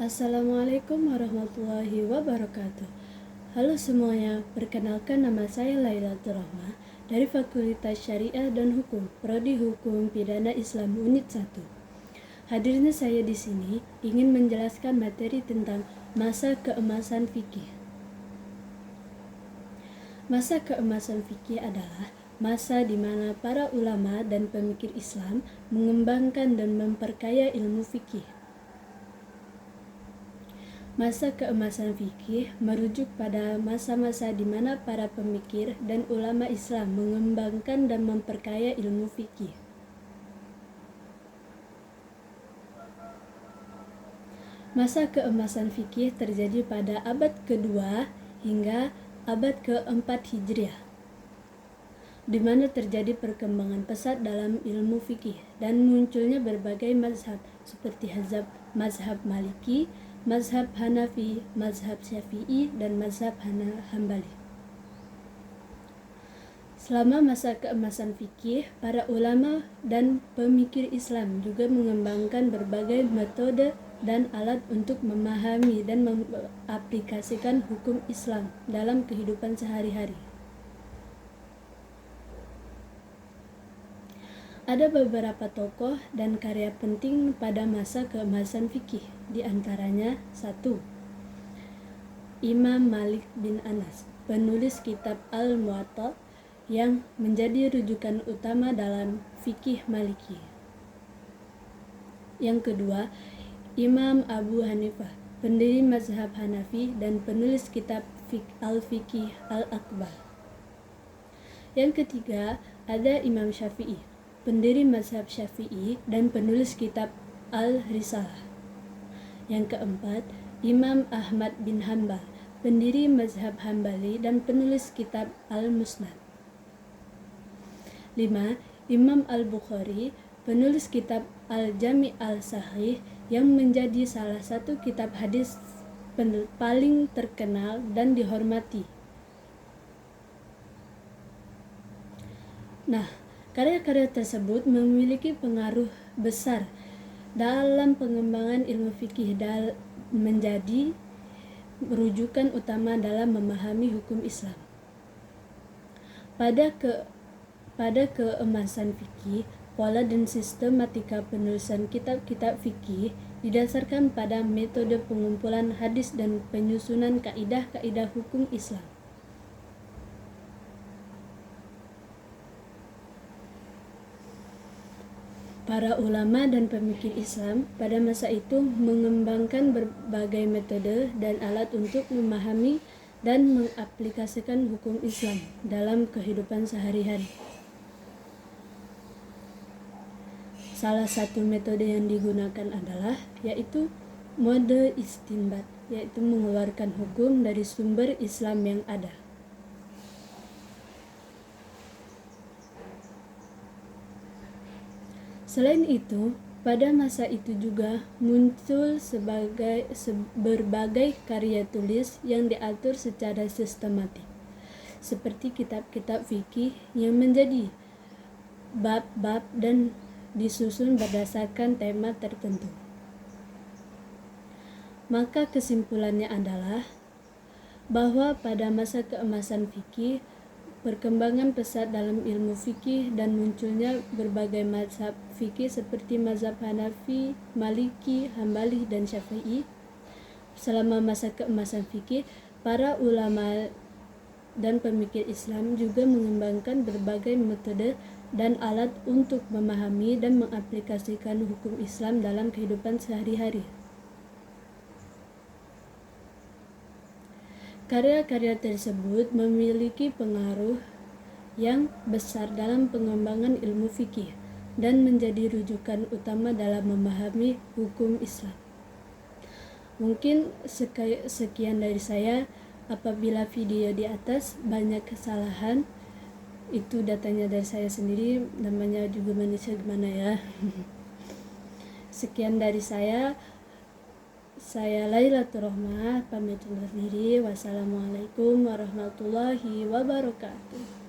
Assalamualaikum warahmatullahi wabarakatuh. Halo semuanya, perkenalkan nama saya Lailatul Rahmah dari Fakultas Syariah dan Hukum, Prodi Hukum Pidana Islam Unit 1. Hadirnya saya di sini ingin menjelaskan materi tentang masa keemasan fikih. Masa keemasan fikih adalah masa di mana para ulama dan pemikir Islam mengembangkan dan memperkaya ilmu fikih. Masa keemasan fikih merujuk pada masa-masa di mana para pemikir dan ulama Islam mengembangkan dan memperkaya ilmu fikih. Masa keemasan fikih terjadi pada abad kedua hingga abad keempat Hijriah, di mana terjadi perkembangan pesat dalam ilmu fikih dan munculnya berbagai mazhab seperti mazhab Maliki, mazhab Hanafi, mazhab Syafi'i, dan mazhab Hambali. Selama masa keemasan fikih, para ulama dan pemikir Islam juga mengembangkan berbagai metode dan alat untuk memahami dan mengaplikasikan hukum Islam dalam kehidupan sehari-hari. Ada beberapa tokoh dan karya penting pada masa keemasan fikih, di antaranya 1. Imam Malik bin Anas, penulis kitab Al-Muwatta yang menjadi rujukan utama dalam fikih Maliki. Yang kedua, Imam Abu Hanifah, pendiri mazhab Hanafi dan penulis kitab Al-Fiqih Al-Akbar. Yang ketiga, ada Imam Syafi'i, pendiri mazhab Syafi'i dan penulis kitab Al-Risalah. Yang keempat, Imam Ahmad bin Hanbal, pendiri mazhab Hambali dan penulis kitab Al-Musnad. 5. Imam Al-Bukhari, penulis kitab Al-Jami' Al-Sahih yang menjadi salah satu kitab hadis paling terkenal dan dihormati. Nah, karya-karya tersebut memiliki pengaruh besar dalam pengembangan ilmu fikih dan menjadi rujukan utama dalam memahami hukum Islam. Pada keemasan fikih, pola dan sistematika penulisan kitab-kitab fikih didasarkan pada metode pengumpulan hadis dan penyusunan kaidah-kaidah hukum Islam. Para ulama dan pemikir Islam pada masa itu mengembangkan berbagai metode dan alat untuk memahami dan mengaplikasikan hukum Islam dalam kehidupan sehari-hari. Salah satu metode yang digunakan adalah yaitu mode istinbat, yaitu mengeluarkan hukum dari sumber Islam yang ada. Selain itu, pada masa itu juga muncul berbagai karya tulis yang diatur secara sistematik, seperti kitab-kitab fikih yang menjadi bab-bab dan disusun berdasarkan tema tertentu. Maka kesimpulannya adalah bahwa pada masa keemasan fikih, perkembangan pesat dalam ilmu fikih dan munculnya berbagai mazhab fikih seperti mazhab Hanafi, Maliki, Hambali, dan Syafi'i. Selama masa keemasan fikih, para ulama dan pemikir Islam juga mengembangkan berbagai metode dan alat untuk memahami dan mengaplikasikan hukum Islam dalam kehidupan sehari-hari. Karya-karya tersebut memiliki pengaruh yang besar dalam pengembangan ilmu fikih dan menjadi rujukan utama dalam memahami hukum Islam. Mungkin sekian dari saya. Apabila video di atas banyak kesalahan, itu datanya dari saya sendiri, namanya juga manusia gimana ya. Sekian dari saya Lailatul Rahmah, pamit undur diri. Wassalamualaikum warahmatullahi wabarakatuh.